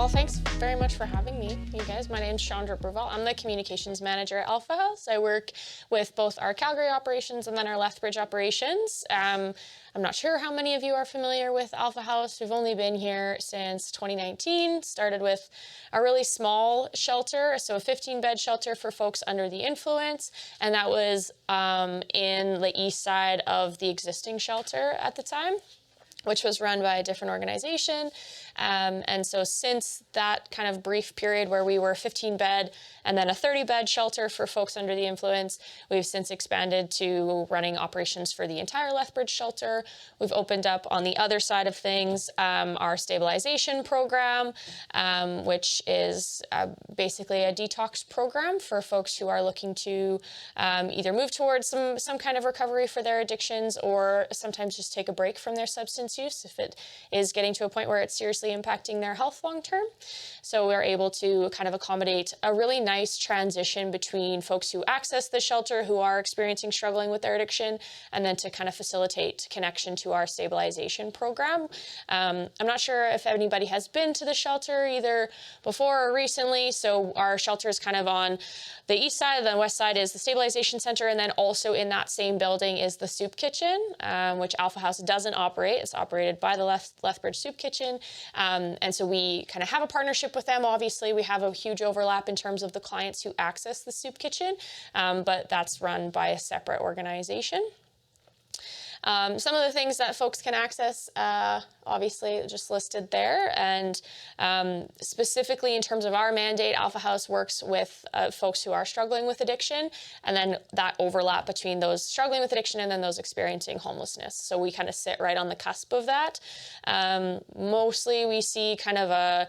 Well, thanks very much for having me, you guys. My name's Chandra Bruval. I'm the communications manager at Alpha House. I work with both our Calgary operations and then our Lethbridge operations. I'm not sure how many of you are familiar with Alpha House. We've only been here since 2019, started with a really small shelter, so a 15-bed shelter for folks under the influence, and that was in the east side of the existing shelter at the time, which was run by a different organization. And so since that kind of brief period where we were 15-bed and then a 30-bed shelter for folks under the influence, we've since expanded to running operations for the entire Lethbridge shelter. We've opened up on the other side of things our stabilization program, which is basically a detox program for folks who are looking to either move towards some kind of recovery for their addictions or sometimes just take a break from their substance use if it is getting to a point where it's seriously impacting their health long term. So we're able to kind of accommodate a really nice transition between folks who access the shelter who are experiencing struggling with their addiction, and then to kind of facilitate connection to our stabilization program. I'm not sure if anybody has been to the shelter either before or recently. So our shelter is kind of on the east side, and the west side is the stabilization center, and then also in that same building is the soup kitchen, which Alpha House doesn't operate. It's operated by the Lethbridge Soup Kitchen. And so we kind of have a partnership with them. Obviously, we have a huge overlap in terms of the clients who access the soup kitchen, but that's run by a separate organization. Some of the things that folks can access, obviously just listed there, and specifically in terms of our mandate, Alpha House works with folks who are struggling with addiction, and then that overlap between those struggling with addiction and then those experiencing homelessness. So we kind of sit right on the cusp of that. Mostly we see kind of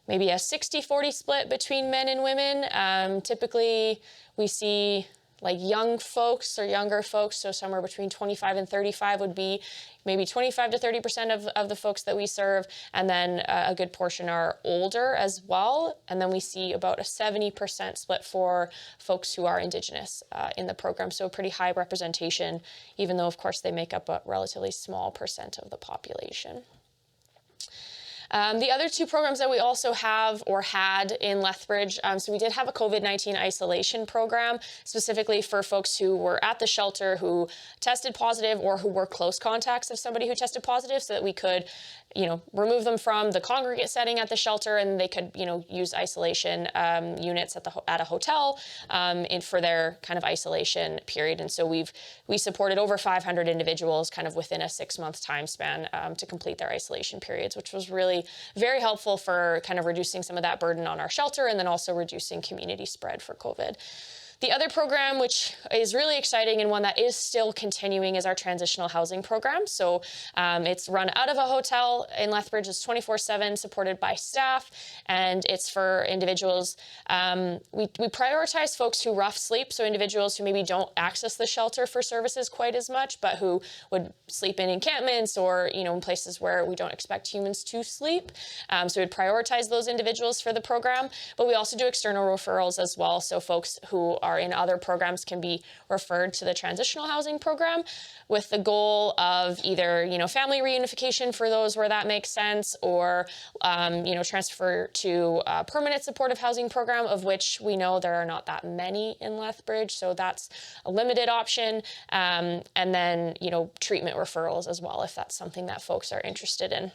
maybe a 60-40 split between men and women. Typically we see like young folks or younger folks, so somewhere between 25 and 35 would be maybe 25 to 30% of the folks that we serve, and then a good portion are older as well. And then we see about a 70% split for folks who are Indigenous in the program, so a pretty high representation, even though of course they make up a relatively small percent of the population. The other two programs that we also have or had in Lethbridge, so we did have a COVID-19 isolation program specifically for folks who were at the shelter who tested positive or who were close contacts of somebody who tested positive, so that we could, remove them from the congregate setting at the shelter, and they could, use isolation units at a hotel for their kind of isolation period. And so we supported over 500 individuals kind of within a 6-month time span to complete their isolation periods, which was really very helpful for kind of reducing some of that burden on our shelter and then also reducing community spread for COVID. The other program, which is really exciting and one that is still continuing, is our transitional housing program. So it's run out of a hotel in Lethbridge. It's 24/7, supported by staff, and it's for individuals. We prioritize folks who rough sleep, so individuals who maybe don't access the shelter for services quite as much, but who would sleep in encampments or in places where we don't expect humans to sleep. So we'd prioritize those individuals for the program, but we also do external referrals as well. So folks who are in other programs can be referred to the transitional housing program, with the goal of either, family reunification for those where that makes sense, or, transfer to a permanent supportive housing program, of which we know there are not that many in Lethbridge. So that's a limited option. And then, treatment referrals as well, if that's something that folks are interested in.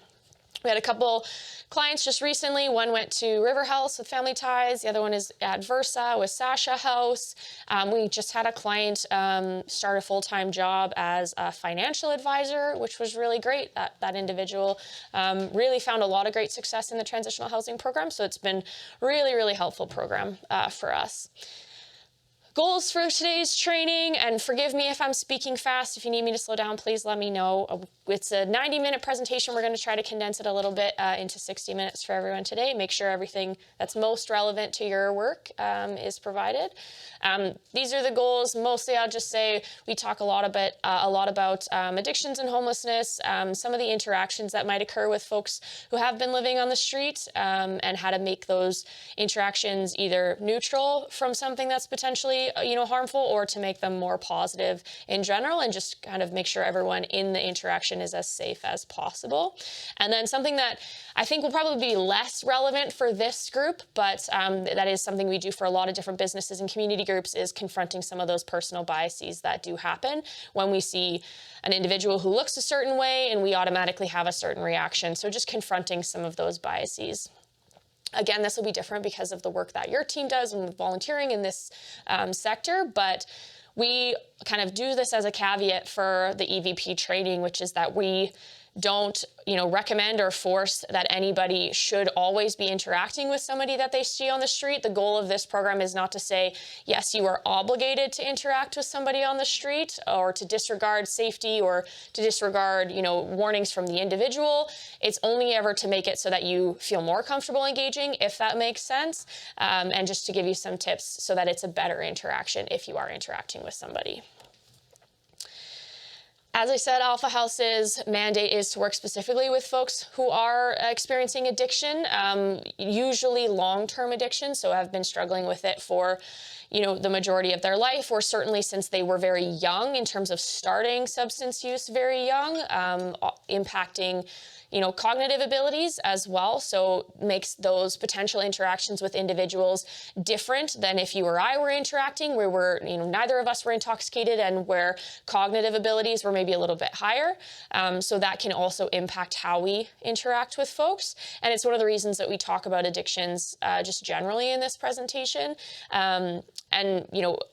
We had a couple clients just recently. One went to River House with Family Ties. The other one is at Versa with Sasha House. We just had a client start a full-time job as a financial advisor, which was really great. That individual really found a lot of great success in the transitional housing program. So it's been really, really helpful program for us. Goals for today's training, and forgive me if I'm speaking fast. If you need me to slow down, please let me know. It's a 90-minute presentation. We're going to try to condense it a little bit into 60 minutes for everyone today. Make sure everything that's most relevant to your work is provided. These are the goals. Mostly, I'll just say we talk a lot about addictions and homelessness, some of the interactions that might occur with folks who have been living on the street, and how to make those interactions either neutral from something that's potentially potentially, harmful, or to make them more positive in general, and just kind of make sure everyone in the interaction is as safe as possible. And then something that I think will probably be less relevant for this group, but that is something we do for a lot of different businesses and community groups, is confronting some of those personal biases that do happen when we see an individual who looks a certain way and we automatically have a certain reaction. So just confronting some of those biases. Again, this will be different because of the work that your team does and volunteering in this sector, but we kind of do this as a caveat for the EVP training, which is that we don't, recommend or force that anybody should always be interacting with somebody that they see on the street. The goal of this program is not to say, yes, you are obligated to interact with somebody on the street, or to disregard safety, or to disregard, warnings from the individual. It's only ever to make it so that you feel more comfortable engaging, if that makes sense, and just to give you some tips so that it's a better interaction if you are interacting with somebody. As I said, Alpha House's mandate is to work specifically with folks who are experiencing addiction, usually long-term addiction, so have been struggling with it for, the majority of their life, or certainly since they were very young, in terms of starting substance use very young, impacting cognitive abilities as well. So makes those potential interactions with individuals different than if you or I were interacting, where we're, neither of us were intoxicated and where cognitive abilities were maybe a little bit higher. So that can also impact how we interact with folks. And it's one of the reasons that we talk about addictions just generally in this presentation. And,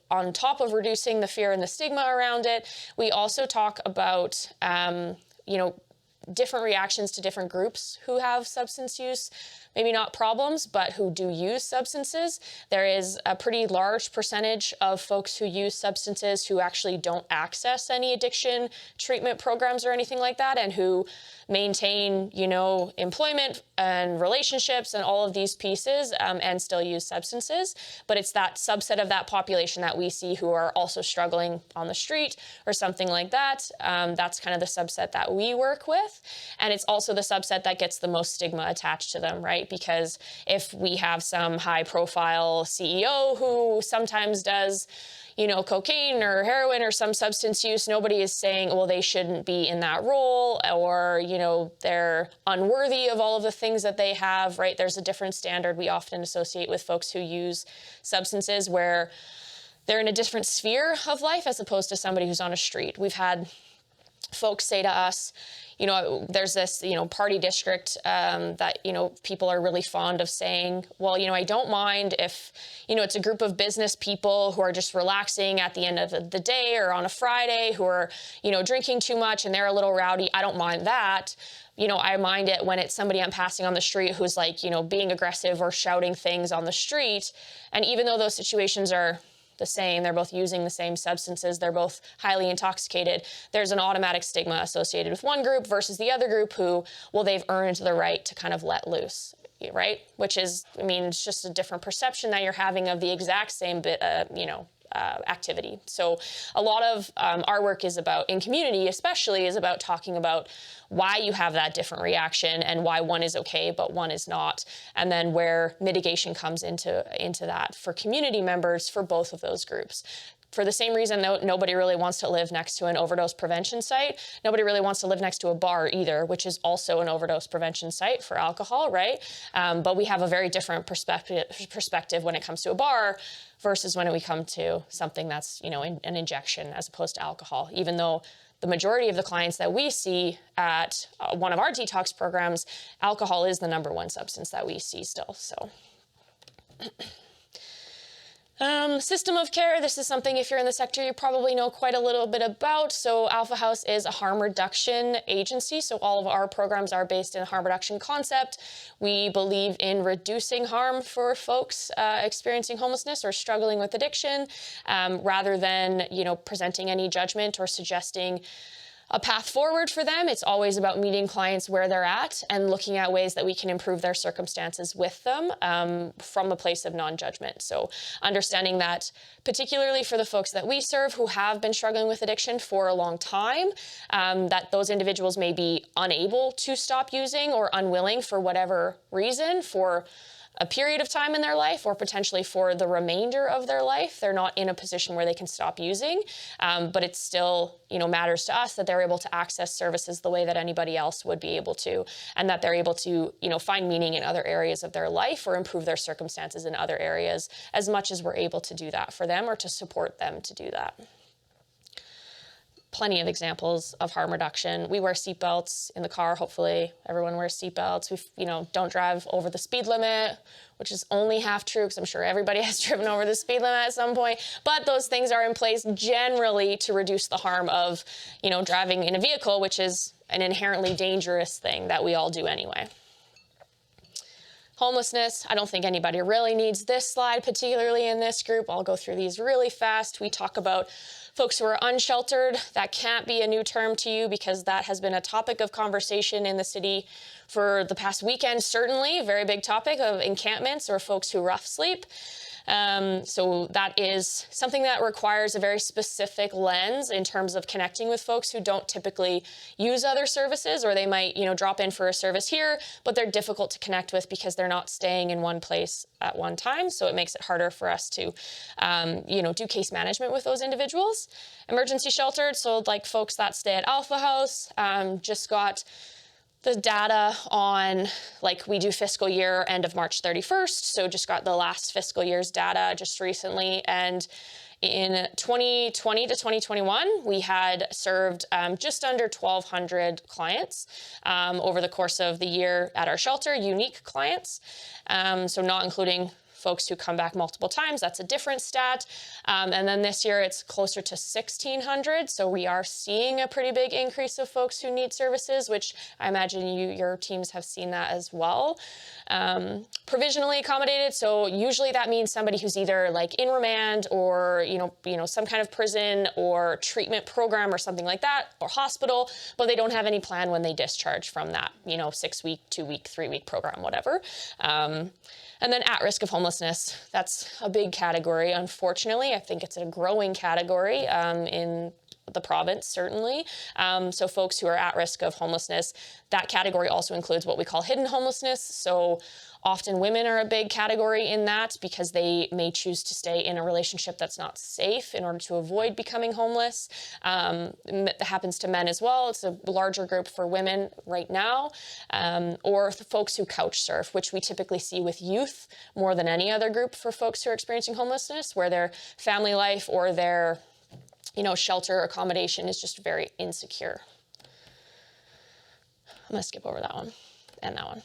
on top of reducing the fear and the stigma around it, we also talk about, different reactions to different groups who have substance use, maybe not problems, but who do use substances. There is a pretty large percentage of folks who use substances who actually don't access any addiction treatment programs or anything like that, and who maintain, employment and relationships and all of these pieces, and still use substances. But it's that subset of that population that we see who are also struggling on the street or something like that. That's kind of the subset that we work with. And it's also the subset that gets the most stigma attached to them, right? Because if we have some high profile CEO who sometimes does cocaine or heroin or some substance use, nobody is saying, well, they shouldn't be in that role, or, they're unworthy of all of the things that they have, right? There's a different standard we often associate with folks who use substances, where they're in a different sphere of life as opposed to somebody who's on a street. We've had folks say to us, there's this, party district that, people are really fond of saying, well, I don't mind if, it's a group of business people who are just relaxing at the end of the day or on a Friday, who are, drinking too much and they're a little rowdy. I don't mind that. I mind it when it's somebody I'm passing on the street who's like, being aggressive or shouting things on the street. And even though those situations are the same, they're both using the same substances, they're both highly intoxicated, there's an automatic stigma associated with one group versus the other group who, well, they've earned the right to kind of let loose, right? Which is, it's just a different perception that you're having of the exact same bit, activity. So a lot of our work is about, in community especially, is about talking about why you have that different reaction and why one is okay but one is not, and then where mitigation comes into that for community members for both of those groups. For the same reason, nobody really wants to live next to an overdose prevention site. Nobody really wants to live next to a bar either, which is also an overdose prevention site for alcohol, right? But we have a very different perspective when it comes to a bar versus when we come to something that's, an injection as opposed to alcohol. Even though the majority of the clients that we see at one of our detox programs, alcohol is the number one substance that we see still, so. System of care, this is something, if you're in the sector, you probably know quite a little bit about. So Alpha House is a harm reduction agency. So all of our programs are based in a harm reduction concept. We believe in reducing harm for folks experiencing homelessness or struggling with addiction, rather than, presenting any judgment or suggesting a path forward for them. It's always about meeting clients where they're at and looking at ways that we can improve their circumstances with them, from a place of non-judgment. So understanding that, particularly for the folks that we serve who have been struggling with addiction for a long time, that those individuals may be unable to stop using or unwilling for whatever reason, for a period of time in their life or potentially for the remainder of their life. They're not in a position where they can stop using, but it still, matters to us that they're able to access services the way that anybody else would be able to, and that they're able to, find meaning in other areas of their life or improve their circumstances in other areas as much as we're able to do that for them or to support them to do that. Plenty of examples of harm reduction. We wear seatbelts in the car. Hopefully everyone wears seatbelts. We, don't drive over the speed limit, which is only half true because I'm sure everybody has driven over the speed limit at some point. But those things are in place generally to reduce the harm of, driving in a vehicle, which is an inherently dangerous thing that we all do anyway. Homelessness, I don't think anybody really needs this slide, particularly in this group. I'll go through these really fast. We talk about folks who are unsheltered. That can't be a new term to you because that has been a topic of conversation in the city for the past weekend, certainly. Very big topic of encampments or folks who rough sleep. So that is something that requires a very specific lens in terms of connecting with folks who don't typically use other services, or they might, drop in for a service here, but they're difficult to connect with because they're not staying in one place at one time. So it makes it harder for us to, do case management with those individuals. Emergency sheltered, so like folks that stay at Alpha House, just got the data on, we do fiscal year end of March 31st, so just got the last fiscal year's data just recently. And in 2020 to 2021, we had served just under 1,200 clients over the course of the year at our shelter, unique clients, so not including folks who come back multiple times. That's a different stat. And then this year it's closer to 1,600. So we are seeing a pretty big increase of folks who need services, which I imagine your teams have seen that as well. Provisionally accommodated. So usually that means somebody who's either in remand or, some kind of prison or treatment program or something like that, or hospital, but they don't have any plan when they discharge from that, 6-week, 2-week, 3-week program, whatever. And then at risk of homelessness, that's a big category. Unfortunately, I think it's a growing category in the province, certainly. So folks who are at risk of homelessness, that category also includes what we call hidden homelessness. So often women are a big category in that because they may choose to stay in a relationship that's not safe in order to avoid becoming homeless. That happens to men as well. It's a larger group for women right now. Or folks who couch surf, which we typically see with youth more than any other group for folks who are experiencing homelessness, where their family life or their shelter accommodation is just very insecure. I'm going to skip over that one and that one.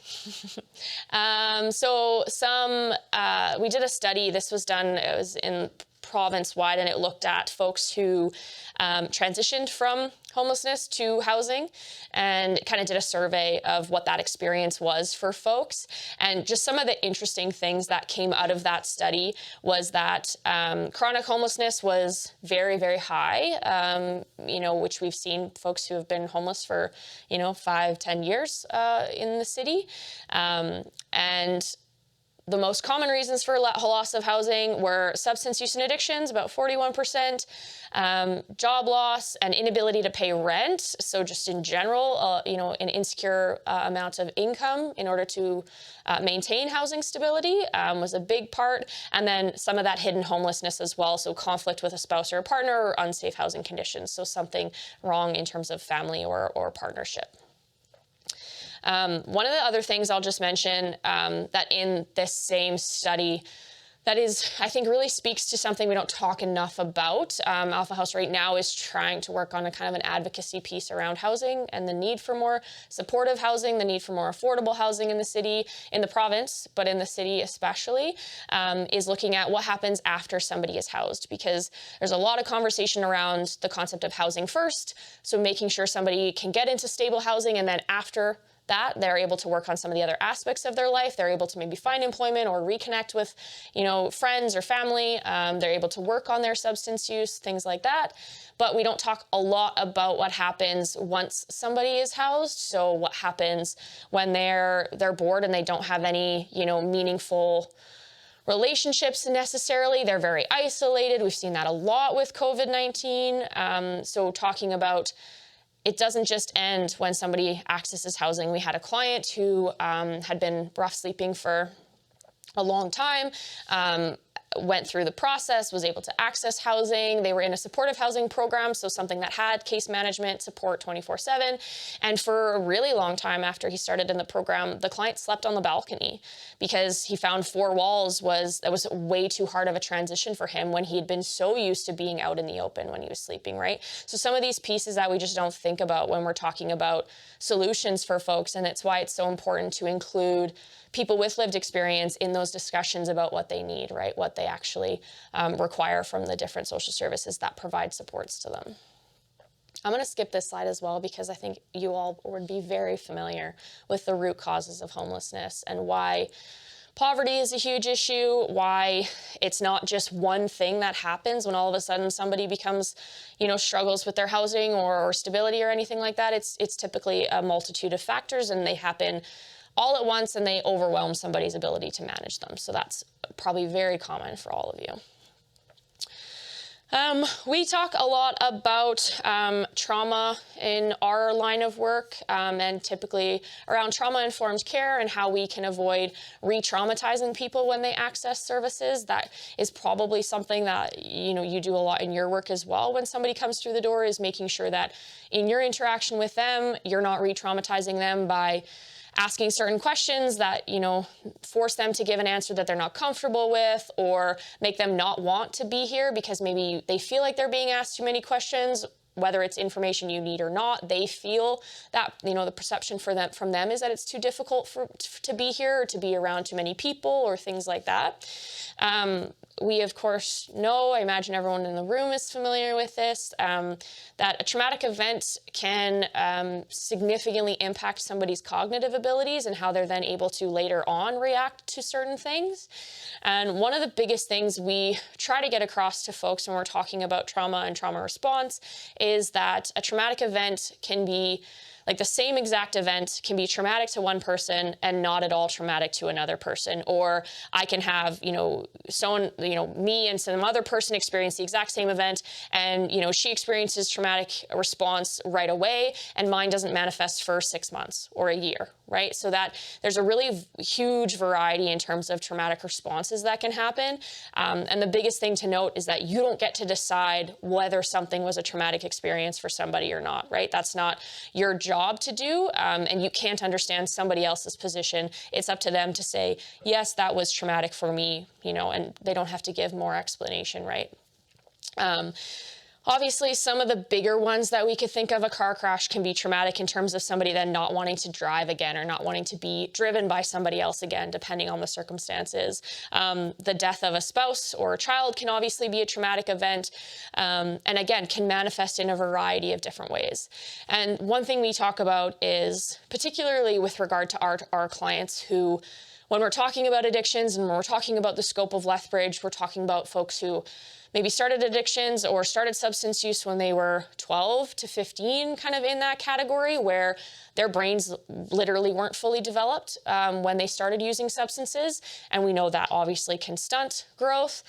We did a study. This was done, it was in province-wide, and it looked at folks who transitioned from homelessness to housing and kind of did a survey of what that experience was for folks. And just some of the interesting things that came out of that study was that chronic homelessness was very, very high, which we've seen folks who have been homeless for, 5-10 years in the city. And the most common reasons for loss of housing were substance use and addictions, about 41%, job loss and inability to pay rent. So just in general, an insecure amount of income in order to maintain housing stability was a big part. And then some of that hidden homelessness as well. So conflict with a spouse or a partner or unsafe housing conditions. So something wrong in terms of family or partnership. One of the other things I'll just mention that in this same study that is, I think, really speaks to something we don't talk enough about. Alpha House right now is trying to work on a kind of an advocacy piece around housing and the need for more supportive housing, the need for more affordable housing in the city, in the province, but in the city especially, is looking at what happens after somebody is housed, because there's a lot of conversation around the concept of housing first. So making sure somebody can get into stable housing, and then after that, they're able to work on some of the other aspects of their life. They're able to maybe find employment or reconnect with, friends or family. They're able to work on their substance use, things like that. But we don't talk a lot about what happens once somebody is housed. So what happens when they're bored and they don't have any, meaningful relationships necessarily. They're very isolated. We've seen that a lot with COVID-19. So talking about it doesn't just end when somebody accesses housing. We had a client who had been rough sleeping for a long time, went through the process, was able to access housing. They were in a supportive housing program, so something that had case management support 24/7. And for a really long time after he started in the program, the client slept on the balcony because he found four walls was way too hard of a transition for him when he had been so used to being out in the open when he was sleeping, right? So some of these pieces that we just don't think about when we're talking about solutions for folks, and it's why it's so important to include people with lived experience in those discussions about what they need, right? What they actually require from the different social services that provide supports to them. I'm going to skip this slide as well because I think you all would be very familiar with the root causes of homelessness and why poverty is a huge issue, why it's not just one thing that happens when all of a sudden somebody becomes, struggles with their housing or stability or anything like that. It's typically a multitude of factors, and they happen all at once and they overwhelm somebody's ability to manage them. So that's probably very common for all of you. We talk a lot about trauma in our line of work, and typically around trauma-informed care and how we can avoid re-traumatizing people when they access services. That is probably something that you do a lot in your work as well. When somebody comes through the door, is making sure that in your interaction with them, you're not re-traumatizing them by asking certain questions that, force them to give an answer that they're not comfortable with, or make them not want to be here because maybe they feel like they're being asked too many questions, whether it's information you need or not. They feel that, the perception from them is that it's too difficult to be here or to be around too many people or things like that. We, of course, know, I imagine everyone in the room is familiar with this, that a traumatic event can significantly impact somebody's cognitive abilities and how they're then able to later on react to certain things. And one of the biggest things we try to get across to folks when we're talking about trauma and trauma response is that a traumatic event can be, like the same exact event can be traumatic to one person and not at all traumatic to another person. Or I can have, me and some other person experience the exact same event, and, she experiences traumatic response right away, and mine doesn't manifest for 6 months or a year, right? So that there's a really huge variety in terms of traumatic responses that can happen. And the biggest thing to note is that you don't get to decide whether something was a traumatic experience for somebody or not, right? That's not your job to do, and you can't understand somebody else's position. It's up to them to say, yes, that was traumatic for me, and they don't have to give more explanation, right? Obviously, some of the bigger ones that we could think of, a car crash can be traumatic in terms of somebody then not wanting to drive again or not wanting to be driven by somebody else again, depending on the circumstances. The death of a spouse or a child can obviously be a traumatic event, and again, can manifest in a variety of different ways. And one thing we talk about is, particularly with regard to our clients who, when we're talking about addictions and when we're talking about the scope of Lethbridge, we're talking about folks who maybe started addictions or started substance use when they were 12 to 15, kind of in that category, where their brains literally weren't fully developed when they started using substances. And we know that obviously can stunt growth.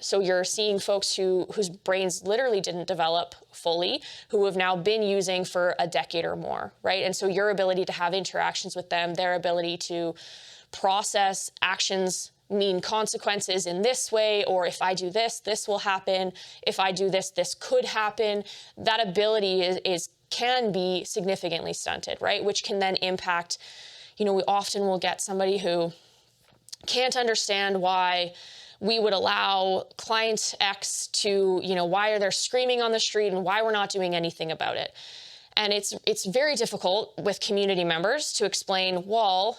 So you're seeing folks whose brains literally didn't develop fully, who have now been using for a decade or more, right? And so your ability to have interactions with them, their ability to process actions mean consequences in this way, or if I do this, this will happen. If I do this, this could happen. That ability can be significantly stunted, right? Which can then impact, we often will get somebody who can't understand why we would allow client X to, why are they screaming on the street and why we're not doing anything about it. And it's very difficult with community members to explain, well,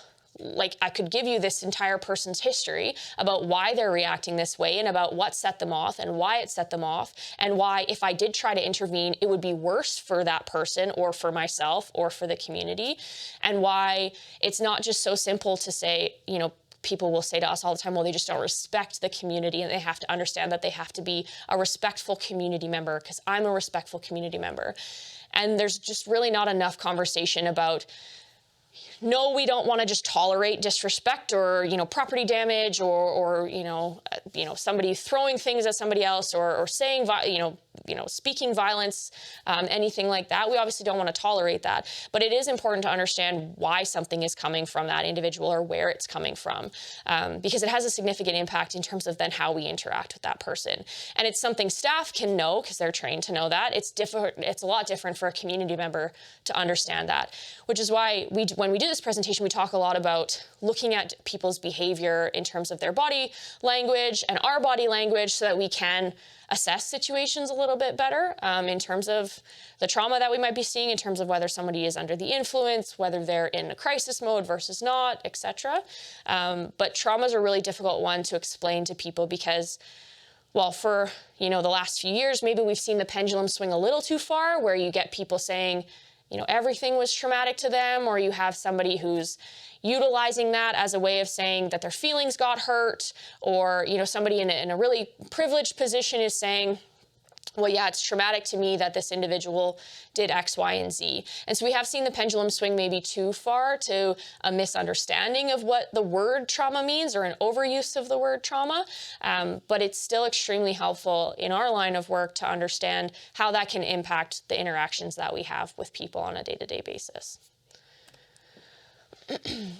I could give you this entire person's history about why they're reacting this way and about what set them off and why it set them off, and why if I did try to intervene, it would be worse for that person or for myself or for the community, and why it's not just so simple to say, people will say to us all the time, well, they just don't respect the community, and they have to understand that they have to be a respectful community member because I'm a respectful community member. And there's just really not enough conversation about, no, we don't want to just tolerate disrespect or, property damage or somebody throwing things at somebody else or saying, speaking violence, anything like that. We obviously don't want to tolerate that, but it is important to understand why something is coming from that individual or where it's coming from, because it has a significant impact in terms of then how we interact with that person. And it's something staff can know because they're trained to know that. It's a lot different for a community member to understand that, which is why when we do this presentation, we talk a lot about looking at people's behavior in terms of their body language and our body language so that we can assess situations a little bit better in terms of the trauma that we might be seeing, in terms of whether somebody is under the influence, whether they're in a crisis mode versus not, etc. But trauma is a really difficult one to explain to people because, well, for the last few years, maybe we've seen the pendulum swing a little too far, where you get people saying, everything was traumatic to them, or you have somebody who's utilizing that as a way of saying that their feelings got hurt, or somebody in a really privileged position is saying, well, yeah, it's traumatic to me that this individual did X, Y, and Z. And so we have seen the pendulum swing maybe too far to a misunderstanding of what the word trauma means, or an overuse of the word trauma. But it's still extremely helpful in our line of work to understand how that can impact the interactions that we have with people on a day-to-day basis.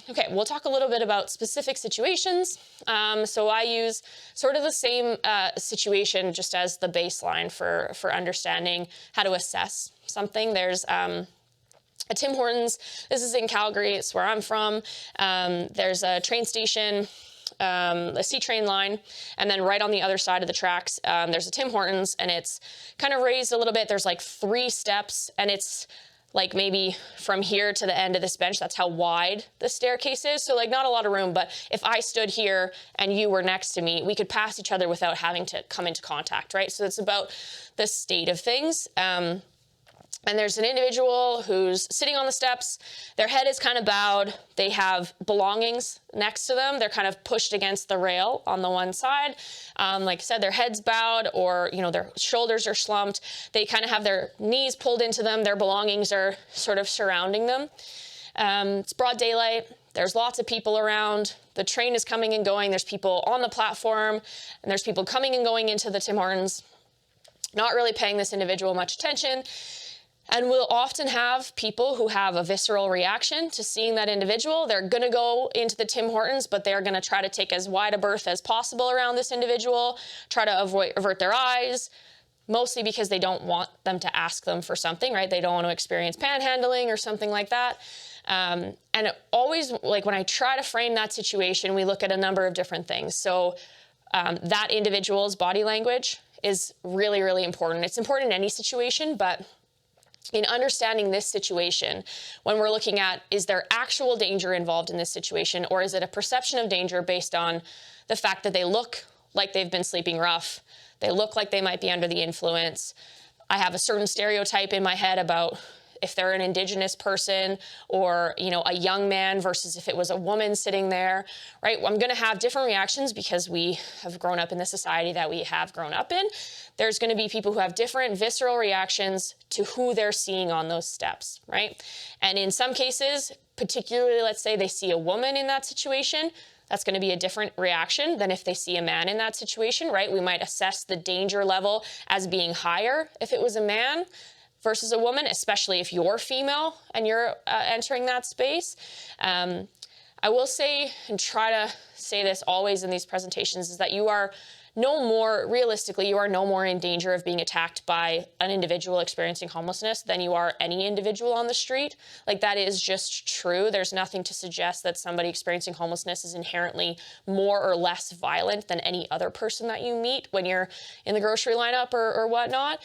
Okay, we'll talk a little bit about specific situations. So I use sort of the same situation just as the baseline for understanding how to assess something. There's a Tim Hortons. This is in Calgary. It's where I'm from. There's a train station, a C train line, and then right on the other side of the tracks, there's a Tim Hortons, and it's kind of raised a little bit. There's like 3 steps, and it's like maybe from here to the end of this bench, that's how wide the staircase is. So like not a lot of room, but if I stood here and you were next to me, we could pass each other without having to come into contact, right? So it's about the state of things. And there's an individual who's sitting on the steps. Their head is kind of bowed. They have belongings next to them. They're kind of pushed against the rail on the one side. Like I said, their head's bowed, or their shoulders are slumped. They kind of have their knees pulled into them. Their belongings are sort of surrounding them. It's broad daylight. There's lots of people around. The train is coming and going. There's people on the platform, and there's people coming and going into the Tim Hortons, not really paying this individual much attention. And we'll often have people who have a visceral reaction to seeing that individual. They're going to go into the Tim Hortons, but they're going to try to take as wide a berth as possible around this individual, try to avert their eyes, mostly because they don't want them to ask them for something, right? They don't want to experience panhandling or something like that. And always, like when I try to frame that situation, we look at a number of different things. So that individual's body language is really, really important. It's important in any situation, but in understanding this situation, when we're looking at, is there actual danger involved in this situation, or is it a perception of danger based on the fact that they look like they've been sleeping rough, they look like they might be under the influence? I have a certain stereotype in my head about if they're an Indigenous person, or a young man versus if it was a woman sitting there, right? I'm going to have different reactions because we have grown up in the society that we have grown up in. There's going to be people who have different visceral reactions to who they're seeing on those steps, right? And in some cases, particularly, let's say they see a woman in that situation, that's going to be a different reaction than if they see a man in that situation, right? We might assess the danger level as being higher if it was a man versus a woman, especially if you're female and you're entering that space. I will say, and try to say this always in these presentations, is that you are realistically, you are no more in danger of being attacked by an individual experiencing homelessness than you are any individual on the street. Like, that is just true. There's nothing to suggest that somebody experiencing homelessness is inherently more or less violent than any other person that you meet when you're in the grocery lineup or whatnot.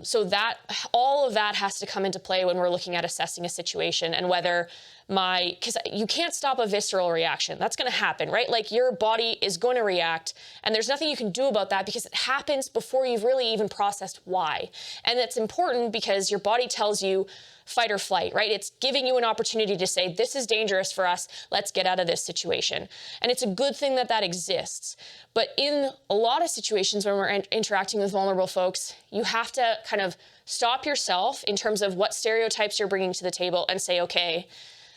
So that all of that has to come into play when we're looking at assessing a situation, and whether because you can't stop a visceral reaction. That's going to happen, right? Like, your body is going to react, and there's nothing you can do about that because it happens before you've really even processed why. And that's important because your body tells you fight or flight, right? It's giving you an opportunity to say, this is dangerous for us. Let's get out of this situation. And it's a good thing that that exists. But in a lot of situations when we're interacting with vulnerable folks, you have to kind of stop yourself in terms of what stereotypes you're bringing to the table and say, okay,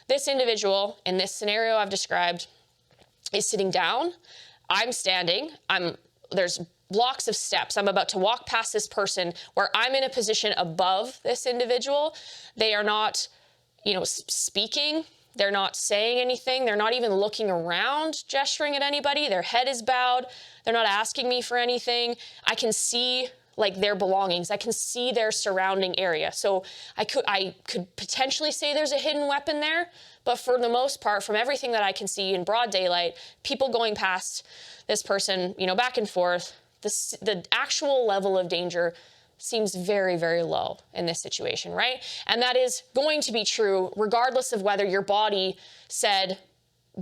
this individual in this scenario I've described is sitting down. I'm standing. There's blocks of steps. I'm about to walk past this person where I'm in a position above this individual. They are not, speaking. They're not saying anything. They're not even looking around, gesturing at anybody. Their head is bowed. They're not asking me for anything. I can see their belongings. I can see their surrounding area. So I could potentially say there's a hidden weapon there, but for the most part, from everything that I can see in broad daylight, people going past this person, back and forth, the actual level of danger seems very, very low in this situation, right? And that is going to be true regardless of whether your body said,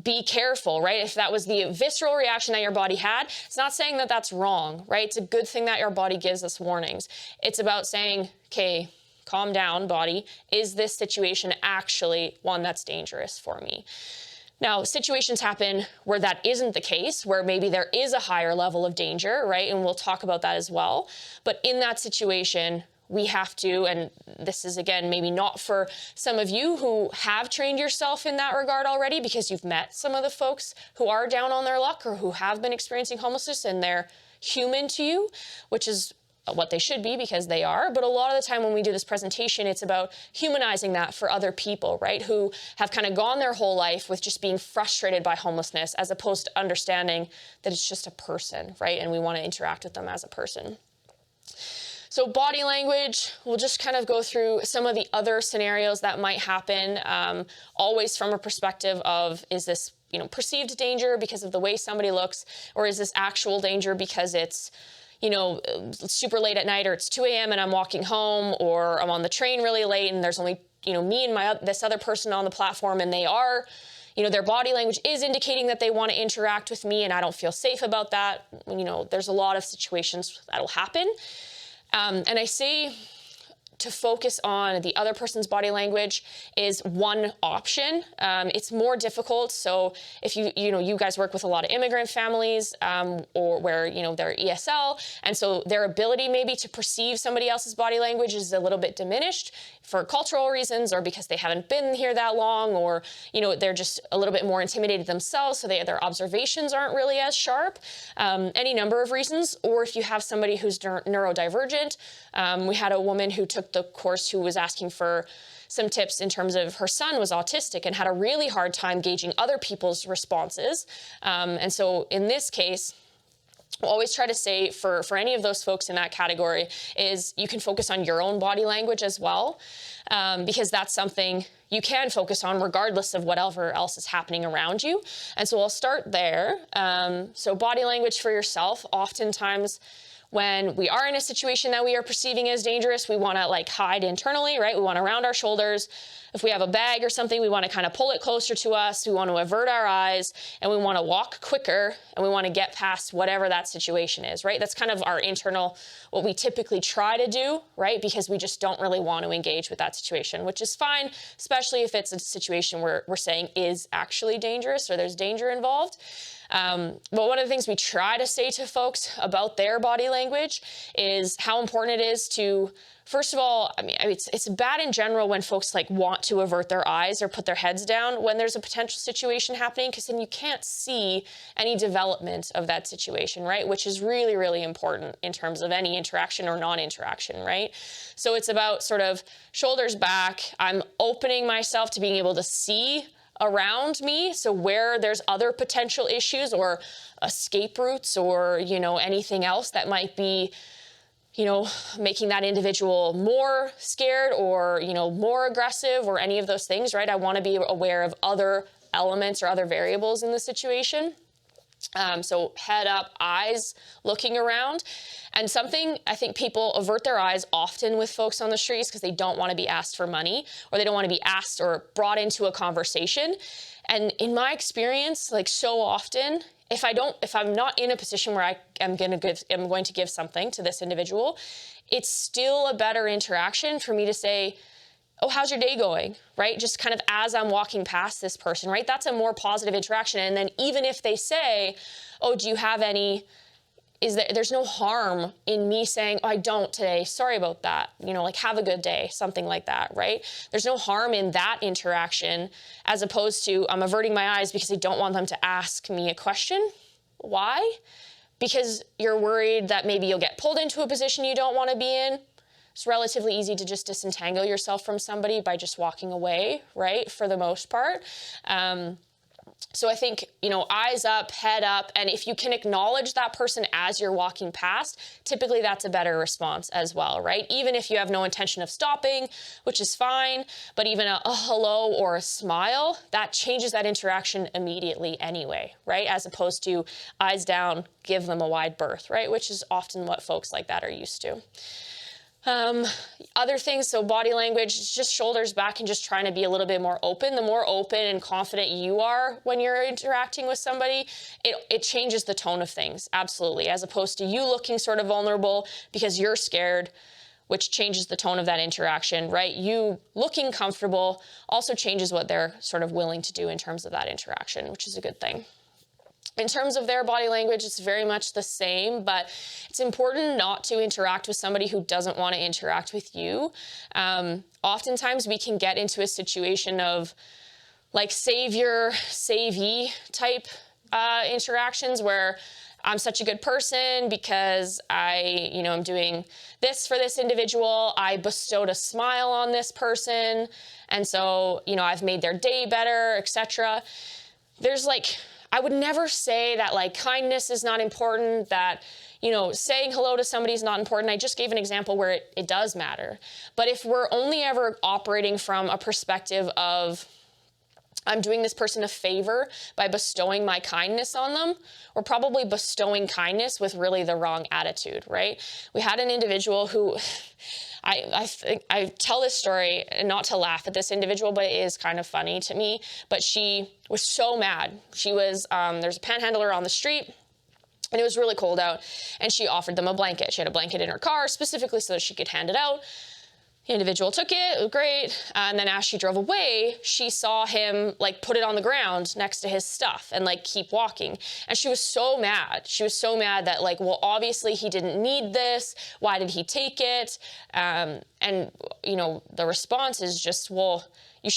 be careful, right? If that was the visceral reaction that your body had, it's not saying that that's wrong, right? It's a good thing that your body gives us warnings. It's about saying, okay, calm down, body. Is this situation actually one that's dangerous for me? Now, situations happen where that isn't the case, where maybe there is a higher level of danger, right? And we'll talk about that as well. But in that situation, we have to, and this is again, maybe not for some of you who have trained yourself in that regard already because you've met some of the folks who are down on their luck or who have been experiencing homelessness and they're human to you, which is what they should be because they are. But a lot of the time when we do this presentation, it's about humanizing that for other people, right? Who have kind of gone their whole life with just being frustrated by homelessness as opposed to understanding that it's just a person, right? And we want to interact with them as a person. So body language, we'll just kind of go through some of the other scenarios that might happen, always from a perspective of, is this perceived danger because of the way somebody looks, or is this actual danger because it's super late at night, or it's 2 a.m. and I'm walking home, or I'm on the train really late and there's only, me and this other person on the platform, and they are, their body language is indicating that they want to interact with me and I don't feel safe about that. There's a lot of situations that'll happen. And I say to focus on the other person's body language is one option. It's more difficult. So if you guys work with a lot of immigrant families, or where, they're ESL. And so their ability maybe to perceive somebody else's body language is a little bit diminished for cultural reasons, or because they haven't been here that long, or, they're just a little bit more intimidated themselves. So their observations aren't really as sharp, any number of reasons. Or if you have somebody who's neurodivergent, we had a woman who took the course who was asking for some tips in terms of her son was autistic and had a really hard time gauging other people's responses. And so in this case, we'll always try to say for any of those folks in that category is you can focus on your own body language as well, because that's something you can focus on regardless of whatever else is happening around you. And so I'll start there. So body language for yourself, oftentimes when we are in a situation that we are perceiving as dangerous, we want to hide internally, right? We want to round our shoulders. If we have a bag or something, we want to kind of pull it closer to us. We want to avert our eyes, and we want to walk quicker, and we want to get past whatever that situation is, right? That's kind of our internal, what we typically try to do, right? Because we just don't really want to engage with that situation, which is fine, especially if it's a situation where we're saying is actually dangerous or there's danger involved. But one of the things we try to say to folks about their body language is how important it is to, first of all, it's bad in general when folks want to avert their eyes or put their heads down when there's a potential situation happening, because then you can't see any development of that situation, right? Which is really, really important in terms of any interaction or non-interaction, right? So it's about sort of shoulders back. I'm opening myself to being able to see around me, so where there's other potential issues or escape routes or anything else that might be making that individual more scared or more aggressive or any of those things, right? I want to be aware of other elements or other variables in the situation. So head up, eyes looking around. And something I think people avert their eyes often with folks on the streets because they don't want to be asked for money, or they don't want to be asked or brought into a conversation. And in my experience, so often, if I'm not in a position where I am going to give something to this individual, it's still a better interaction for me to say, oh, how's your day going, right? Just kind of as I'm walking past this person, right? That's a more positive interaction. And then even if they say, oh, do you have any, there's no harm in me saying, oh, I don't today, sorry about that, have a good day, something like that, right? There's no harm in that interaction as opposed to I'm averting my eyes because I don't want them to ask me a question. Why? because you're worried that maybe you'll get pulled into a position you don't want to be in. It's relatively easy to just disentangle yourself from somebody by just walking away, right? For the most part. So I think, eyes up, head up, and if you can acknowledge that person as you're walking past, typically that's a better response as well, right? Even if you have no intention of stopping, which is fine, but even a hello or a smile, that changes that interaction immediately anyway, right? As opposed to eyes down, give them a wide berth, right? Which is often what folks like that are used to. Other things, so body language, just shoulders back and just trying to be a little bit more open. The more open and confident you are when you're interacting with somebody, it changes the tone of things, absolutely, as opposed to you looking sort of vulnerable because you're scared, which changes the tone of that interaction, right? You looking comfortable also changes what they're sort of willing to do in terms of that interaction, which is a good thing. In terms of their body language, it's very much the same, but it's important not to interact with somebody who doesn't want to interact with you. Oftentimes we can get into a situation of like savior, savee type interactions where I'm such a good person because I'm doing this for this individual. I bestowed a smile on this person. And so, I've made their day better, etc. I would never say that kindness is not important, that, saying hello to somebody is not important. I just gave an example where it does matter. But if we're only ever operating from a perspective of, I'm doing this person a favor by bestowing my kindness on them, we're probably bestowing kindness with really the wrong attitude, right? We had an individual who, I tell this story not to laugh at this individual, but it is kind of funny to me. But she was so mad. She was, there's a panhandler on the street, and it was really cold out, and she offered them a blanket. She had a blanket in her car specifically so that she could hand it out. The individual took it was great. And then as she drove away, she saw him put it on the ground next to his stuff and keep walking. And she was so mad. She was so mad that well, obviously he didn't need this. Why did he take it? And the response is just, well, you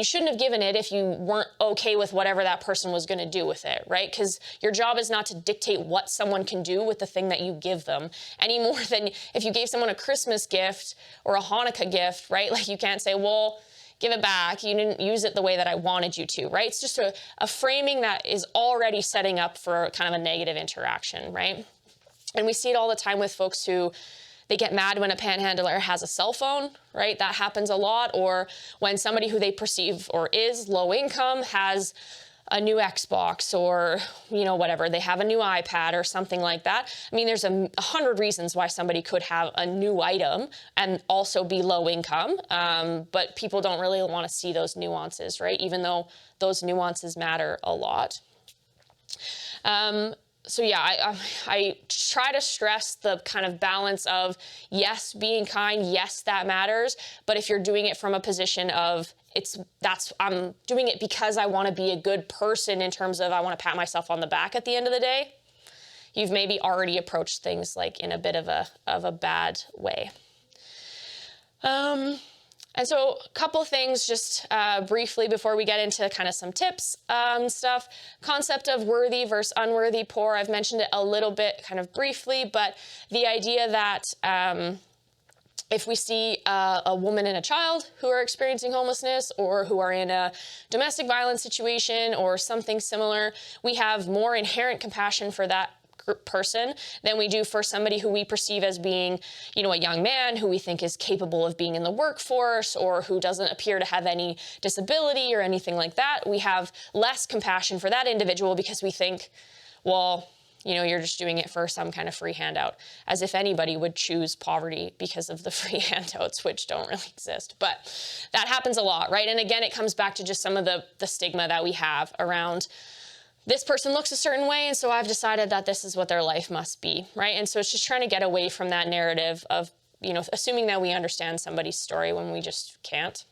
shouldn't have given it if you weren't okay with whatever that person was going to do with it, right? Because your job is not to dictate what someone can do with the thing that you give them, any more than if you gave someone a Christmas gift or a Hanukkah gift, right? You can't say, well, give it back. You didn't use it the way that I wanted you to, right? It's just a framing that is already setting up for kind of a negative interaction, right? And we see it all the time with folks who they get mad when a panhandler has a cell phone, right? That happens a lot. Or when somebody who they perceive or is low income has a new Xbox or, whatever, they have a new iPad or something like that. I mean, there's 100 reasons why somebody could have a new item and also be low income. But people don't really want to see those nuances, right? Even though those nuances matter a lot. So yeah, I try to stress the kind of balance of, yes, being kind, yes, that matters. But if you're doing it from a position of I'm doing it because I want to be a good person in terms of I want to pat myself on the back at the end of the day, you've maybe already approached things in a bit of a bad way. And so a couple of things just briefly before we get into kind of some tips stuff. Concept of worthy versus unworthy poor. I've mentioned it a little bit kind of briefly, but the idea that if we see a woman and a child who are experiencing homelessness or who are in a domestic violence situation or something similar, we have more inherent compassion for that person than we do for somebody who we perceive as being, a young man who we think is capable of being in the workforce or who doesn't appear to have any disability or anything like that. We have less compassion for that individual because we think, well, you're just doing it for some kind of free handout, as if anybody would choose poverty because of the free handouts, which don't really exist. But that happens a lot, right? And again, it comes back to just some of the stigma that we have around this person looks a certain way, and so I've decided that this is what their life must be, right? And so it's just trying to get away from that narrative of, assuming that we understand somebody's story when we just can't.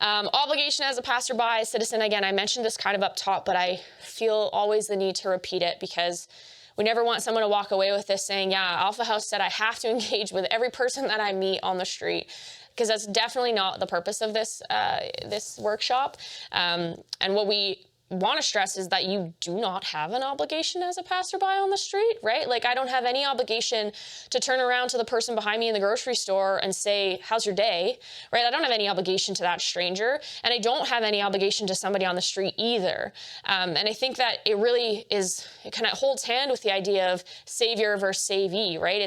Obligation as a passerby, citizen, again, I mentioned this kind of up top, but I feel always the need to repeat it because we never want someone to walk away with this saying, yeah, Alpha House said I have to engage with every person that I meet on the street, because that's definitely not the purpose of this workshop. And what we want to stress is that you do not have an obligation as a passerby on the street, right? Like, I don't have any obligation to turn around to the person behind me in the grocery store and say, how's your day, right? I don't have any obligation to that stranger, and I don't have any obligation to somebody on the street either. And I think that it really is, it kind of holds hand with the idea of savior versus savee, right?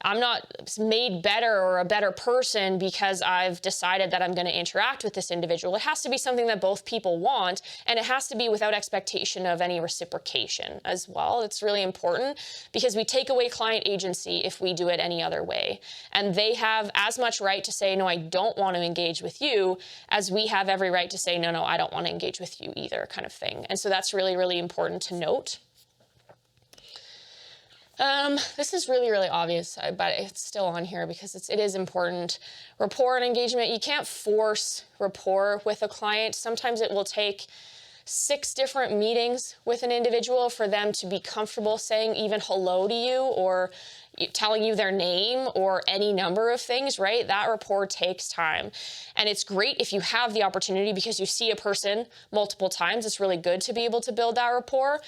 I'm not made better or a better person because I've decided that I'm going to interact with this individual. It has to be something that both people want, and it has to be without expectation of any reciprocation as well. It's really important because we take away client agency if we do it any other way. And they have as much right to say, no, I don't want to engage with you, as we have every right to say, no, I don't want to engage with you either, kind of thing. And so that's really, really important to note. This is really, really obvious, but it's still on here because it is important. Rapport and engagement. You can't force rapport with a client. Sometimes it will take 6 different meetings with an individual for them to be comfortable saying even hello to you or telling you their name or any number of things, right? That rapport takes time. And it's great if you have the opportunity because you see a person multiple times. It's really good to be able to build that rapport.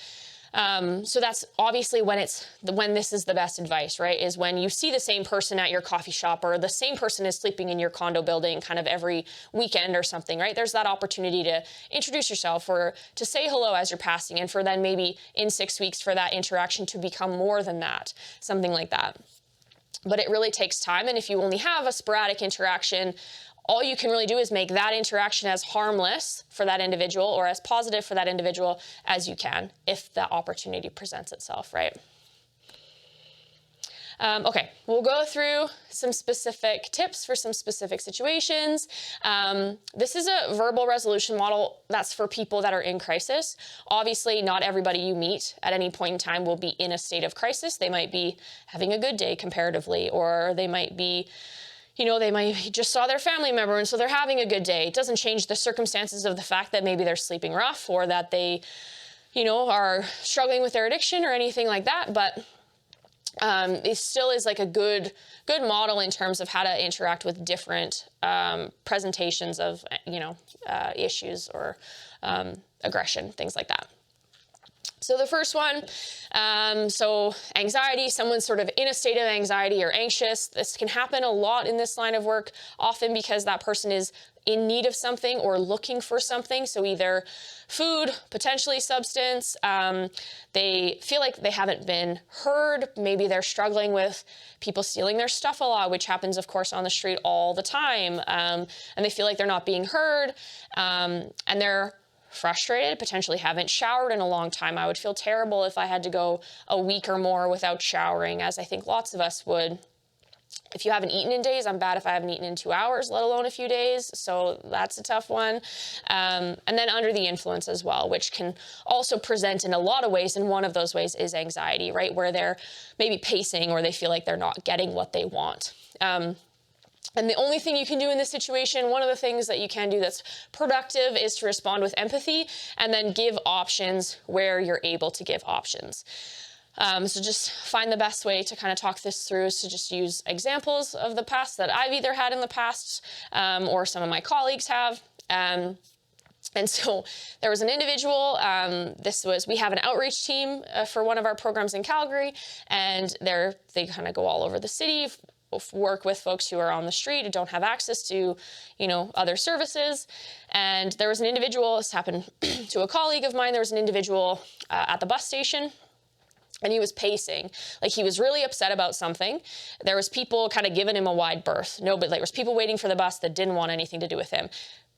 So that's obviously when this is the best advice, right? Is when you see the same person at your coffee shop or the same person is sleeping in your condo building kind of every weekend or something, right? There's that opportunity to introduce yourself or to say hello as you're passing, and for then maybe in 6 weeks for that interaction to become more than that, something like that. But it really takes time. And if you only have a sporadic interaction, all you can really do is make that interaction as harmless for that individual or as positive for that individual as you can if the opportunity presents itself, right? Okay, we'll go through some specific tips for some specific situations. This is a verbal resolution model that's for people that are in crisis. Obviously, not everybody you meet at any point in time will be in a state of crisis. They might be having a good day comparatively, or they might be they might just saw their family member and so they're having a good day. It doesn't change the circumstances of the fact that maybe they're sleeping rough or that they, are struggling with their addiction or anything like that. But it still is like a good model in terms of how to interact with different presentations of, issues or aggression, things like that. So the first one, so anxiety, someone's sort of in a state of anxiety or anxious. This can happen a lot in this line of work, often because that person is in need of something or looking for something. So either food, potentially substance, they feel like they haven't been heard. Maybe they're struggling with people stealing their stuff a lot, which happens, of course, on the street all the time. And they feel like they're not being heard, and they're frustrated, potentially haven't showered in a long time. I would feel terrible if I had to go a week or more without showering, as I think lots of us would. If you haven't eaten in days, I'm bad if I haven't eaten in 2 hours, let alone a few days. So that's a tough one. And then under the influence as well, which can also present in a lot of ways. And one of those ways is anxiety, right? Where they're maybe pacing or they feel like they're not getting what they want. And the only thing you can do in this situation, one of the things that you can do that's productive is to respond with empathy and then give options where you're able to give options. So just find the best way to kind of talk this through is to just use examples of the past that I've either had in the past or some of my colleagues have. And so there was an individual, we have an outreach team for one of our programs in Calgary, and they kind of go all over the city, work with folks who are on the street, who don't have access to, other services. And there was an individual, this happened to a colleague of mine, there was an individual at the bus station, and he was pacing. Like, he was really upset about something. There was people kind of giving him a wide berth. There was people waiting for the bus that didn't want anything to do with him.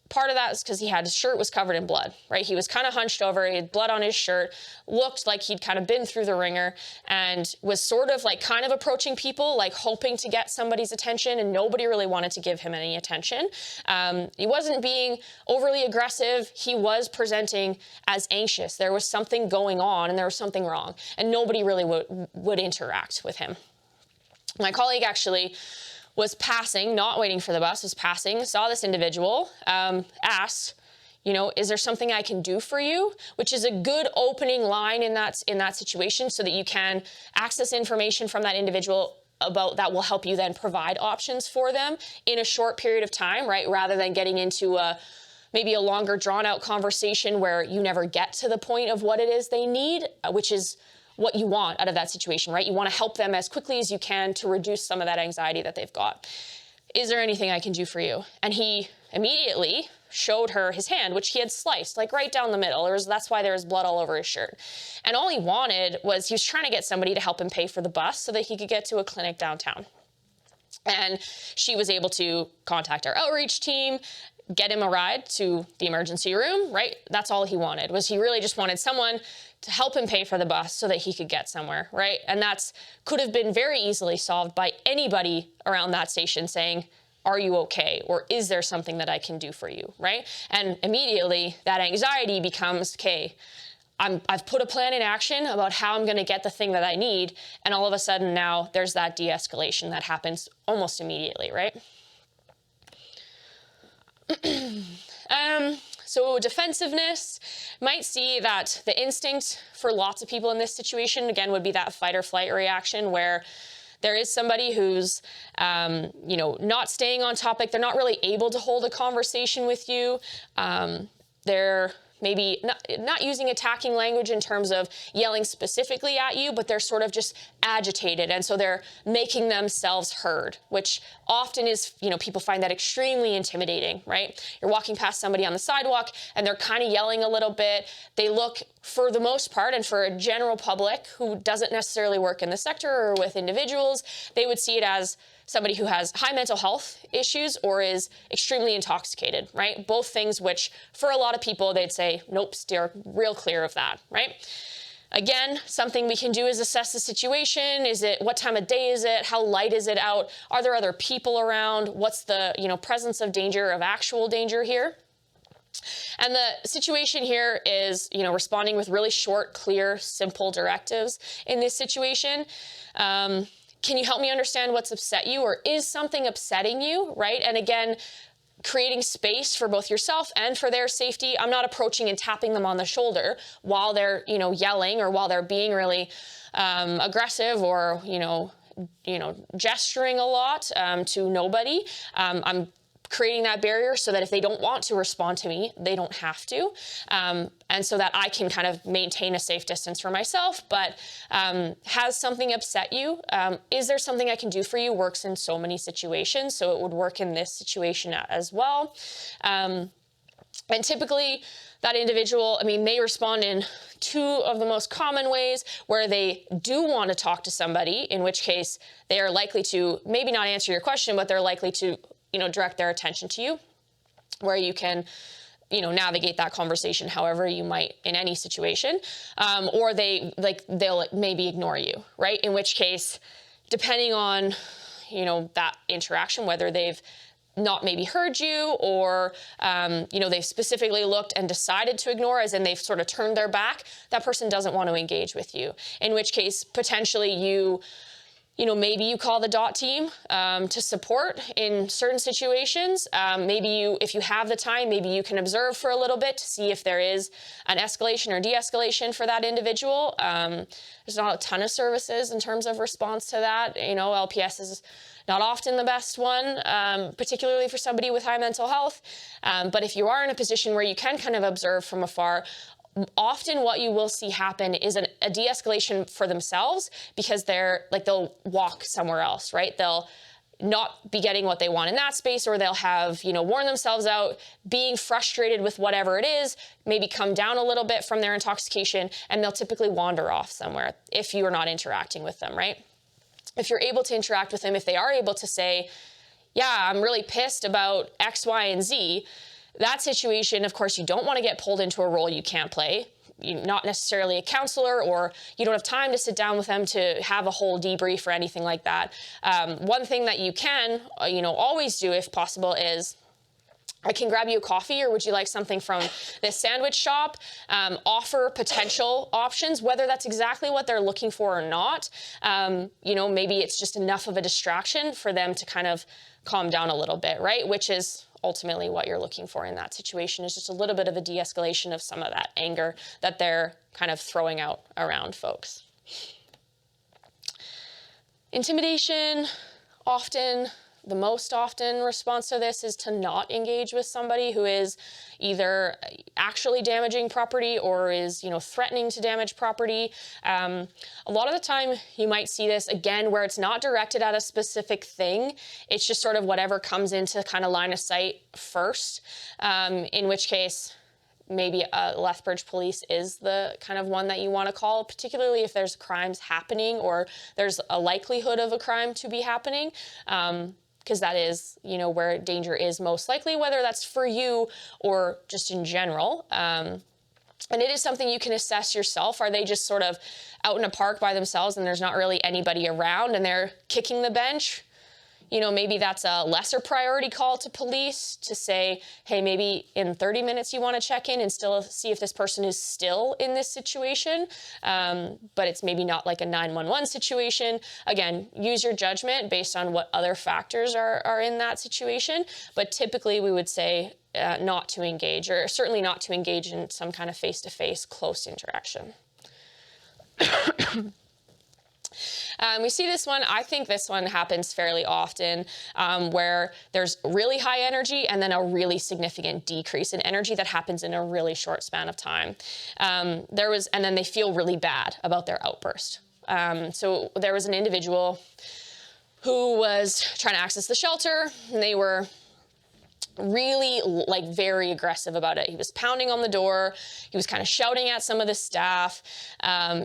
Part of that is because his shirt was covered in blood, right? He was kind of hunched over, he had blood on his shirt, looked like he'd kind of been through the ringer, and was sort of like kind of approaching people, like hoping to get somebody's attention, and nobody really wanted to give him any attention. He wasn't being overly aggressive. He was presenting as anxious. There was something going on and there was something wrong, and nobody really would interact with him. My colleague actually was passing, not waiting for the bus, was passing, saw this individual, asked, is there something I can do for you? Which is a good opening line in that situation so that you can access information from that individual about that will help you then provide options for them in a short period of time, right? Rather than getting into a maybe a longer drawn out conversation where you never get to the point of what it is they need, which is what you want out of that situation, right? You want to help them as quickly as you can to reduce some of that anxiety that they've got. Is there anything I can do for you? And he immediately showed her his hand, which he had sliced, like right down the middle. That's why there was blood all over his shirt. And all he wanted was, he was trying to get somebody to help him pay for the bus so that he could get to a clinic downtown. And she was able to contact our outreach team, get him a ride to the emergency room, right? That's all he wanted, was he really just wanted someone to help him pay for the bus so that he could get somewhere, right? And that's could have been very easily solved by anybody around that station saying, are you okay? Or is there something that I can do for you, right? And immediately that anxiety becomes, okay, I've put a plan in action about how I'm gonna get the thing that I need. And all of a sudden now there's that de-escalation that happens almost immediately, right? So defensiveness, might see that the instinct for lots of people in this situation, again, would be that fight or flight reaction where there is somebody who's, not staying on topic. They're not really able to hold a conversation with you. They're maybe not using attacking language in terms of yelling specifically at you, but they're sort of just agitated. And so they're making themselves heard, which often is, people find that extremely intimidating, right? You're walking past somebody on the sidewalk and they're kind of yelling a little bit. They look, for the most part, and for a general public who doesn't necessarily work in the sector or with individuals, they would see it as somebody who has high mental health issues or is extremely intoxicated, right? Both things which, for a lot of people, they'd say, nope, steer real clear of that, right? Again, something we can do is assess the situation. What time of day is it? How light is it out? Are there other people around? What's the, presence of danger, of actual danger here? And the situation here is, responding with really short, clear, simple directives in this situation. Can you help me understand what's upset you, or is something upsetting you, right? And again, creating space for both yourself and for their safety. I'm not approaching and tapping them on the shoulder while they're, yelling or while they're being really aggressive or, gesturing a lot to nobody. I'm creating that barrier so that if they don't want to respond to me, they don't have to. And so that I can kind of maintain a safe distance for myself. But has something upset you? Is there something I can do for you? Works in so many situations. So it would work in this situation as well. And typically that individual, they respond in two of the most common ways, where they do want to talk to somebody, in which case they are likely to maybe not answer your question, but they're likely to direct their attention to you, where you can, navigate that conversation however you might in any situation. Or they'll maybe ignore you, right? In which case, depending on, that interaction, whether they've not maybe heard you or, they've specifically looked and decided to ignore, as in they've sort of turned their back, that person doesn't want to engage with you. In which case, potentially maybe you call the DOT team to support in certain situations. Maybe if you have the time, maybe you can observe for a little bit to see if there is an escalation or de-escalation for that individual. There's not a ton of services in terms of response to that. LPS is not often the best one, particularly for somebody with high mental health. But if you are in a position where you can kind of observe from afar, often what you will see happen is a de-escalation for themselves, because they'll walk somewhere else, right? They'll not be getting what they want in that space, or they'll have, worn themselves out, being frustrated with whatever it is, maybe come down a little bit from their intoxication, and they'll typically wander off somewhere if you are not interacting with them, right? If you're able to interact with them, if they are able to say, yeah, I'm really pissed about X, Y, and Z, that situation, of course, you don't want to get pulled into a role you can't play. You're not necessarily a counselor, or you don't have time to sit down with them to have a whole debrief or anything like that. One thing that you can, always do if possible is, I can grab you a coffee, or would you like something from this sandwich shop? Offer potential options, whether that's exactly what they're looking for or not. Maybe it's just enough of a distraction for them to kind of calm down a little bit, right? Which is ultimately what you're looking for in that situation, is just a little bit of a de-escalation of some of that anger that they're kind of throwing out around folks. Intimidation, often the most often response to this is to not engage with somebody who is either actually damaging property or is, threatening to damage property. A lot of the time you might see this again where it's not directed at a specific thing. It's just sort of whatever comes into kind of line of sight first, in which case maybe Lethbridge Police is the kind of one that you want to call, particularly if there's crimes happening or there's a likelihood of a crime to be happening, because that is, where danger is most likely, whether that's for you or just in general. And it is something you can assess yourself. Are they just sort of out in a park by themselves and there's not really anybody around and they're kicking the bench? Maybe that's a lesser priority call to police to say, hey, maybe in 30 minutes you want to check in and still see if this person is still in this situation. But it's maybe not like a 911 situation. Again, use your judgment based on what other factors are in that situation. But typically we would say not to engage, or certainly not to engage in some kind of face-to-face close interaction. We see this one, I think this one happens fairly often, where there's really high energy and then a really significant decrease in energy that happens in a really short span of time. And then they feel really bad about their outburst. So there was an individual who was trying to access the shelter, and they were really very aggressive about it. He was pounding on the door. He was kind of shouting at some of the staff,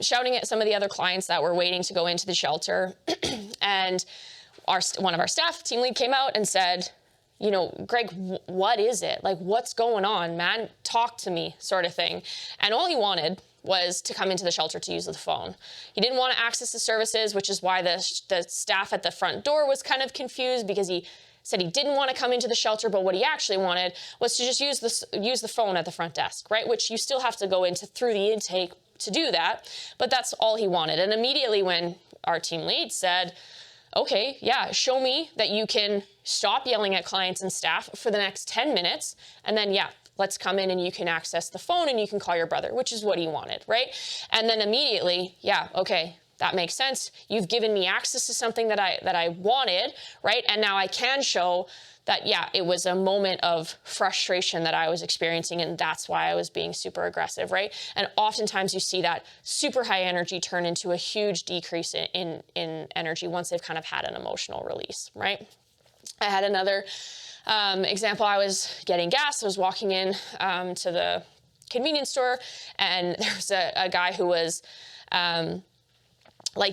shouting at some of the other clients that were waiting to go into the shelter. And one of our staff, team lead, came out and said, Greg, what is it? What's going on, man? Talk to me, sort of thing. And all he wanted was to come into the shelter to use the phone. He didn't want to access the services, which is why the staff at the front door was kind of confused, because he said he didn't want to come into the shelter, but what he actually wanted was to just use the phone at the front desk, right? Which you still have to go through the intake to do that, but that's all he wanted. And immediately when our team lead said, okay, yeah, show me that you can stop yelling at clients and staff for the next 10 minutes, and then, yeah, let's come in and you can access the phone and you can call your brother, which is what he wanted, right? And then immediately, yeah, okay, that makes sense. You've given me access to something that I wanted, right? And now I can show that, yeah, it was a moment of frustration that I was experiencing, and that's why I was being super aggressive, right? And oftentimes you see that super high energy turn into a huge decrease in energy once they've kind of had an emotional release, right? I had another example. I was getting gas. I was walking in to the convenience store, and there was a guy who was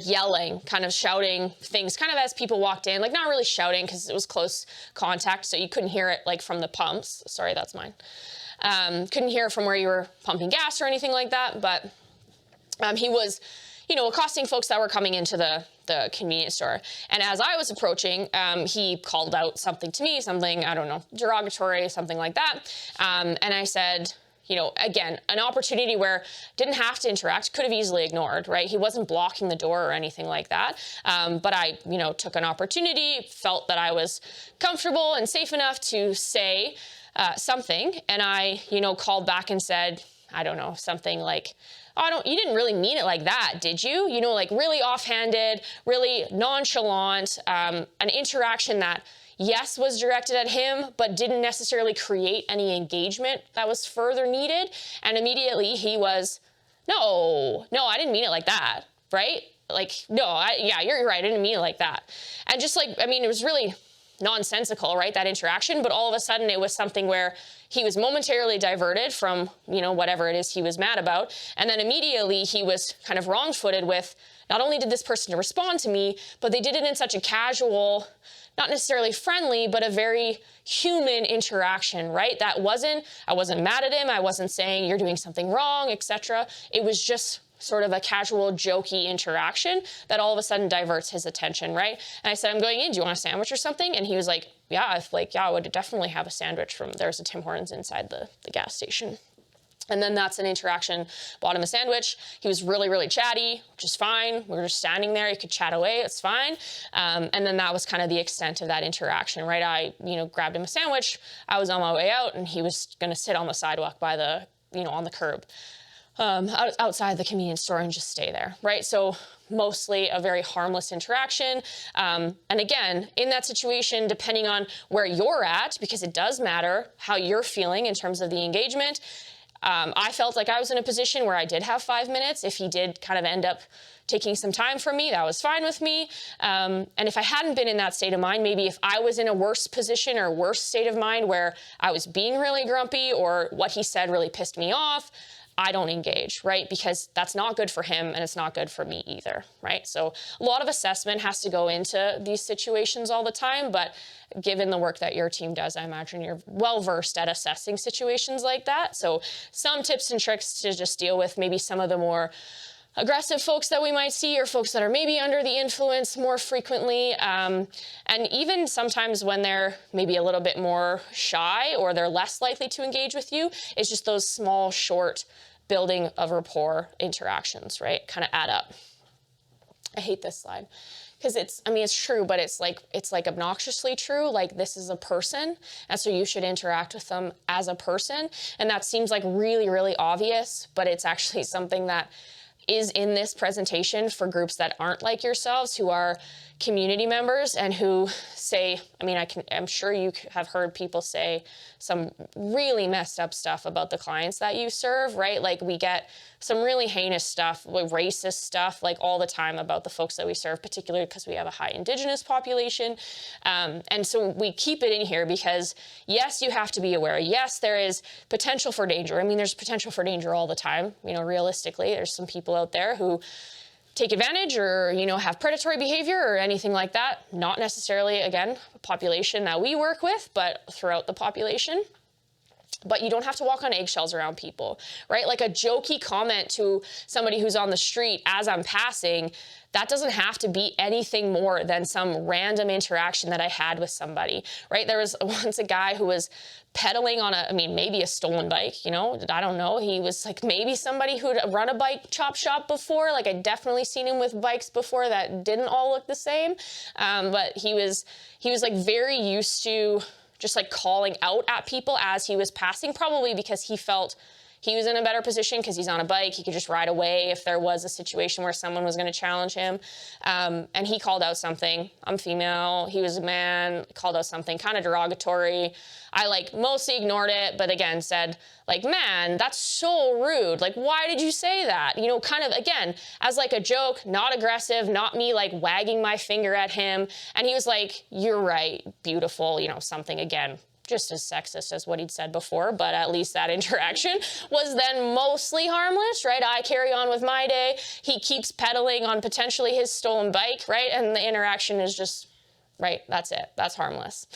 yelling, kind of shouting things, kind of as people walked in, not really shouting because it was close contact, so you couldn't hear it from the pumps. Sorry, that's mine. Couldn't hear it from where you were pumping gas or anything like that, but he was, accosting folks that were coming into the convenience store. And as I was approaching, he called out something to me, something, I don't know, derogatory, something like that. And I said, again, an opportunity where didn't have to interact, could have easily ignored, right? He wasn't blocking the door or anything like that. But I, took an opportunity, felt that I was comfortable and safe enough to say something. And I, called back and said, I don't know, something like, oh, you didn't really mean it like that, did you? Really offhanded, really nonchalant, an interaction that, yes, was directed at him, but didn't necessarily create any engagement that was further needed. And immediately he was, no, I didn't mean it like that, right? Yeah, you're right, I didn't mean it like that. And just it was really nonsensical, right, that interaction, but all of a sudden it was something where he was momentarily diverted from, whatever it is he was mad about. And then immediately he was kind of wrong-footed with, not only did this person respond to me, but they did it in such a casual, not necessarily friendly, but a very human interaction, right? I wasn't mad at him. I wasn't saying you're doing something wrong, etc. It was just sort of a casual, jokey interaction that all of a sudden diverts his attention, right? And I said, I'm going in. Do you want a sandwich or something? And he was like, yeah, I would definitely have a sandwich there's a Tim Hortons inside the gas station. And then that's an interaction, bought him a sandwich. He was really, really chatty, which is fine. We were just standing there. He could chat away. It's fine. And then that was kind of the extent of that interaction, right? I, grabbed him a sandwich. I was on my way out, and he was going to sit on the sidewalk by on the curb. outside the convenience store and just stay there, right? So mostly a very harmless interaction. And again, in that situation, depending on where you're at, because it does matter how you're feeling in terms of the engagement, I felt like I was in a position where I did have 5 minutes. If he did kind of end up taking some time from me, that was fine with me. And if I hadn't been in that state of mind, maybe if I was in a worse position or worse state of mind where I was being really grumpy or what he said really pissed me off, I don't engage, right? Because that's not good for him and it's not good for me either, right? So a lot of assessment has to go into these situations all the time, but given the work that your team does, I imagine you're well versed at assessing situations like that. So some tips and tricks to just deal with maybe some of the more aggressive folks that we might see, or folks that are maybe under the influence more frequently. And even sometimes when they're maybe a little bit more shy or they're less likely to engage with you, it's just those small, short building of rapport interactions, right? Kind of add up. I hate this slide because it's true, but it's like obnoxiously true. Like, this is a person, and so you should interact with them as a person. And that seems like really, really obvious, but it's actually something that is in this presentation for groups that aren't like yourselves, who are community members and who say, I'm sure you have heard people say some really messed up stuff about the clients that you serve, right? Like, we get some really heinous stuff, like racist stuff, like all the time about the folks that we serve, particularly because we have a high Indigenous population. And so we keep it in here because, yes, you have to be aware. Yes, there is potential for danger. There's potential for danger all the time. Realistically, there's some people out there who take advantage or, have predatory behavior or anything like that. Not necessarily, again, a population that we work with, but throughout the population. But you don't have to walk on eggshells around people, right? Like a jokey comment to somebody who's on the street as I'm passing, that doesn't have to be anything more than some random interaction that I had with somebody, right? There was once a guy who was pedaling on maybe a stolen bike, I don't know. He was like maybe somebody who'd run a bike chop shop before. Like, I'd definitely seen him with bikes before that didn't all look the same. But he was like very used to just like calling out at people as he was passing, probably because he felt he was in a better position because he's on a bike. He could just ride away if there was a situation where someone was going to challenge him. And he called out something. I'm female. He was a man. Called out something kind of derogatory. I mostly ignored it, but again said, man, that's so rude. Like, why did you say that? Kind of, again, as like a joke, not aggressive, not me wagging my finger at him. And he was like, you're right, beautiful, something, again, just as sexist as what he'd said before, but at least that interaction was then mostly harmless, right? I carry on with my day. He keeps pedaling on potentially his stolen bike, right? And the interaction is just, right, that's it. That's harmless.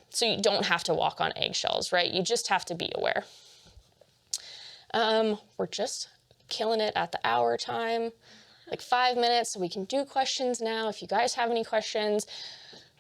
So you don't have to walk on eggshells, right? You just have to be aware. We're just killing it at the hour time, 5 minutes, so we can do questions now. If you guys have any questions,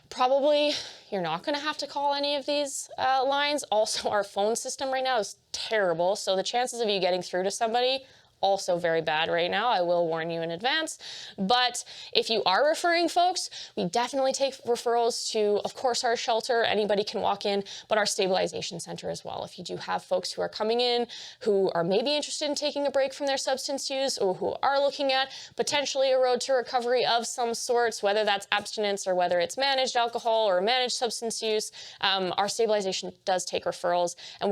probably you're not going to have to call any of these lines. Also, our phone system right now is terrible, so the chances of you getting through to somebody, also very bad right now. I will warn you in advance. But if you are referring folks, we definitely take referrals to, of course, our shelter. Anybody can walk in, but our stabilization center as well. If you do have folks who are coming in who are maybe interested in taking a break from their substance use, or who are looking at potentially a road to recovery of some sorts, whether that's abstinence or whether it's managed alcohol or managed substance use, our stabilization does take referrals, and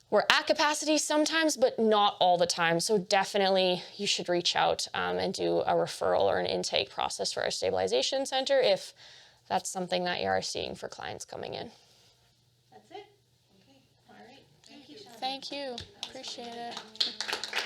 we're at capacity sometimes, but not all the time. So definitely you should reach out and do a referral or an intake process for our stabilization center if that's something that you are seeing for clients coming in. That's it? Okay. All right. Thank you, Sean. Thank you. Appreciate it.